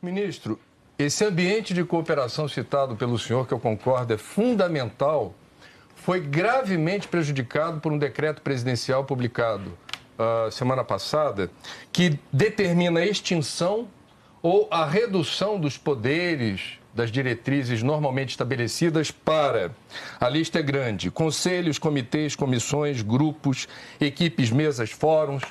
Ministro, esse ambiente de cooperação citado pelo senhor, que eu concordo, é fundamental, foi gravemente prejudicado por um decreto presidencial publicado semana passada, que determina a extinção ou a redução dos poderes das diretrizes normalmente estabelecidas para, a lista é grande, conselhos, comitês, comissões, grupos, equipes, mesas, fóruns,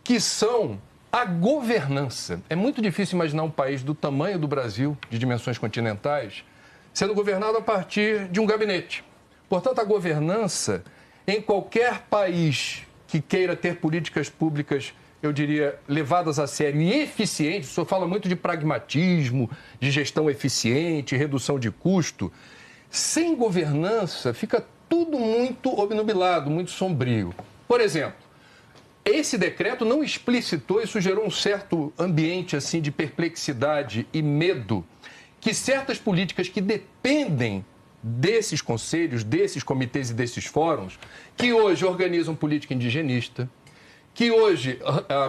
que são a governança. É muito difícil imaginar um país do tamanho do Brasil, de dimensões continentais, sendo governado a partir de um gabinete. Portanto, a governança, em qualquer país que queira ter políticas públicas, eu diria, levadas a sério e eficientes, o senhor fala muito de pragmatismo, de gestão eficiente, redução de custo. Sem governança, fica tudo muito obnubilado, muito sombrio. Por exemplo, esse decreto não explicitou, isso gerou um certo ambiente assim de perplexidade e medo, que certas políticas que dependem desses conselhos, desses comitês e desses fóruns, que hoje organizam política indigenista, que hoje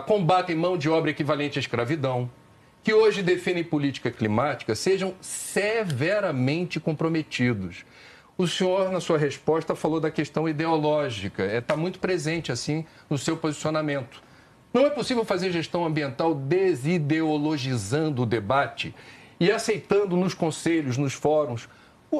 combatem mão de obra equivalente à escravidão, que hoje defendem política climática, sejam severamente comprometidos. O senhor, na sua resposta, falou da questão ideológica, está muito presente, assim, no seu posicionamento. Não é possível fazer gestão ambiental desideologizando o debate e aceitando nos conselhos, nos fóruns.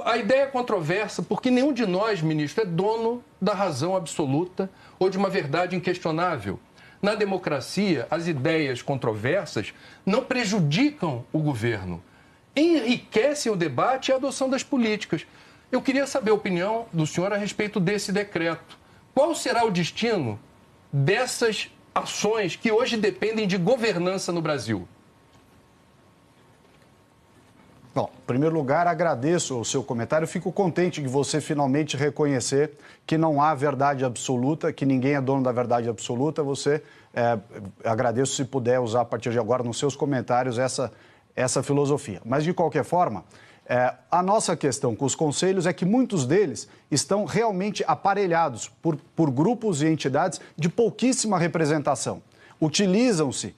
A ideia é controversa porque nenhum de nós, ministro, é dono da razão absoluta ou de uma verdade inquestionável. Na democracia, as ideias controversas não prejudicam o governo, enriquecem o debate e a adoção das políticas. Eu queria saber a opinião do senhor a respeito desse decreto. Qual será o destino dessas ações que hoje dependem de governança no Brasil? Bom, em primeiro lugar, agradeço o seu comentário. Fico contente de você finalmente reconhecer que não há verdade absoluta, que ninguém é dono da verdade absoluta. Agradeço se puder usar a partir de agora nos seus comentários essa filosofia. Mas, de qualquer forma, a nossa questão com os conselhos é que muitos deles estão realmente aparelhados por grupos e entidades de pouquíssima representação. Utilizam-se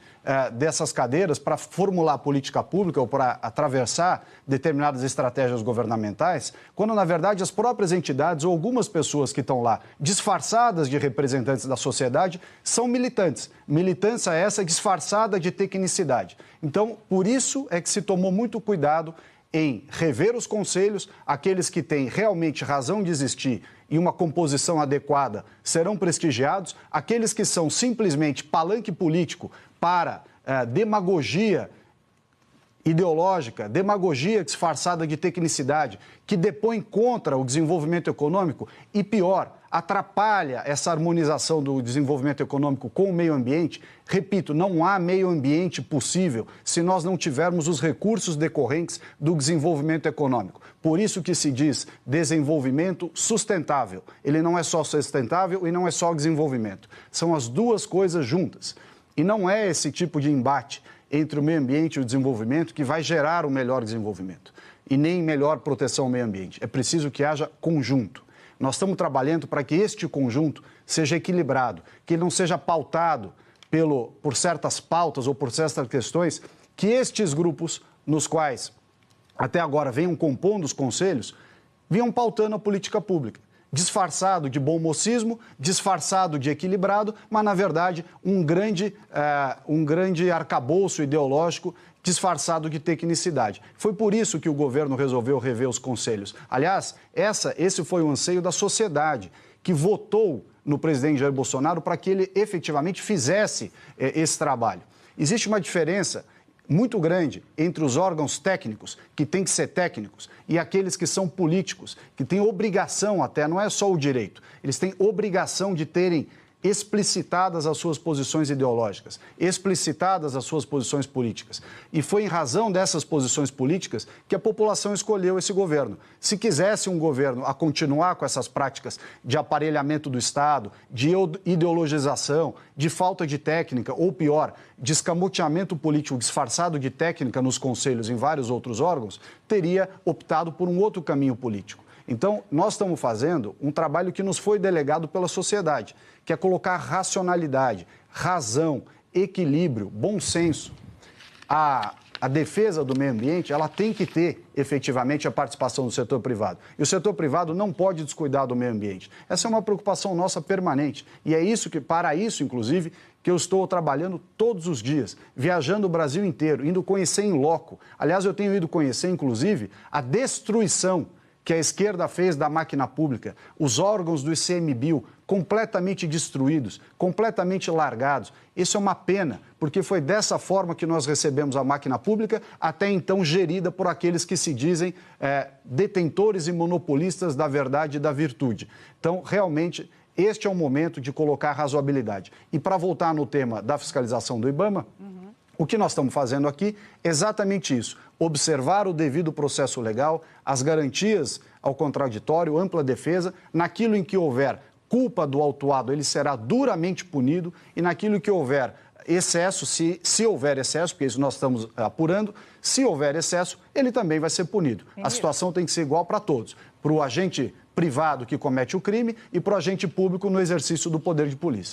dessas cadeiras para formular política pública ou para atravessar determinadas estratégias governamentais, quando, na verdade, as próprias entidades ou algumas pessoas que estão lá, disfarçadas de representantes da sociedade, são militantes. Militância essa disfarçada de tecnicidade. Então, por isso é que se tomou muito cuidado em rever os conselhos, aqueles que têm realmente razão de existir e uma composição adequada serão prestigiados, aqueles que são simplesmente palanque político para demagogia ideológica, demagogia disfarçada de tecnicidade, que depõe contra o desenvolvimento econômico e, pior, atrapalha essa harmonização do desenvolvimento econômico com o meio ambiente. Repito, não há meio ambiente possível se nós não tivermos os recursos decorrentes do desenvolvimento econômico. Por isso que se diz desenvolvimento sustentável. Ele não é só sustentável e não é só desenvolvimento. São as duas coisas juntas. E não é esse tipo de embate entre o meio ambiente e o desenvolvimento que vai gerar o melhor desenvolvimento e nem melhor proteção ao meio ambiente. É preciso que haja conjunto. Nós estamos trabalhando para que este conjunto seja equilibrado, que ele não seja pautado por certas pautas ou por certas questões que estes grupos, nos quais até agora venham compondo os conselhos, vinham pautando a política pública. Disfarçado de bom mocismo, disfarçado de equilibrado, mas, na verdade, um grande arcabouço ideológico disfarçado de tecnicidade. Foi por isso que o governo resolveu rever os conselhos. Aliás, esse foi o anseio da sociedade, que votou no presidente Jair Bolsonaro para que ele efetivamente fizesse esse trabalho. Existe uma diferença muito grande entre os órgãos técnicos, que têm que ser técnicos, e aqueles que são políticos, que têm obrigação até, não é só o direito, eles têm obrigação de terem explicitadas as suas posições ideológicas, explicitadas as suas posições políticas. E foi em razão dessas posições políticas que a população escolheu esse governo. Se quisesse um governo a continuar com essas práticas de aparelhamento do Estado, de ideologização, de falta de técnica, ou pior, de escamoteamento político disfarçado de técnica nos conselhos em vários outros órgãos, teria optado por um outro caminho político. Então, nós estamos fazendo um trabalho que nos foi delegado pela sociedade, que é colocar racionalidade, razão, equilíbrio, bom senso. A a defesa do meio ambiente, ela tem que ter, efetivamente, a participação do setor privado. E o setor privado não pode descuidar do meio ambiente. Essa é uma preocupação nossa permanente. E é isso que, para isso, inclusive, que eu estou trabalhando todos os dias, viajando o Brasil inteiro, indo conhecer em loco. Aliás, eu tenho ido conhecer, inclusive, a destruição que a esquerda fez da máquina pública, os órgãos do ICMBio completamente destruídos, completamente largados. Isso é uma pena, porque foi dessa forma que nós recebemos a máquina pública, até então gerida por aqueles que se dizem detentores e monopolistas da verdade e da virtude. Então, realmente, este é o momento de colocar razoabilidade. E para voltar no tema da fiscalização do IBAMA, o que nós estamos fazendo aqui é exatamente isso. Observar o devido processo legal, as garantias ao contraditório, ampla defesa, naquilo em que houver culpa do autuado, ele será duramente punido e naquilo que houver excesso, se houver excesso, porque isso nós estamos apurando, se houver excesso, ele também vai ser punido. A situação tem que ser igual para todos, para o agente privado que comete o crime e para o agente público no exercício do poder de polícia.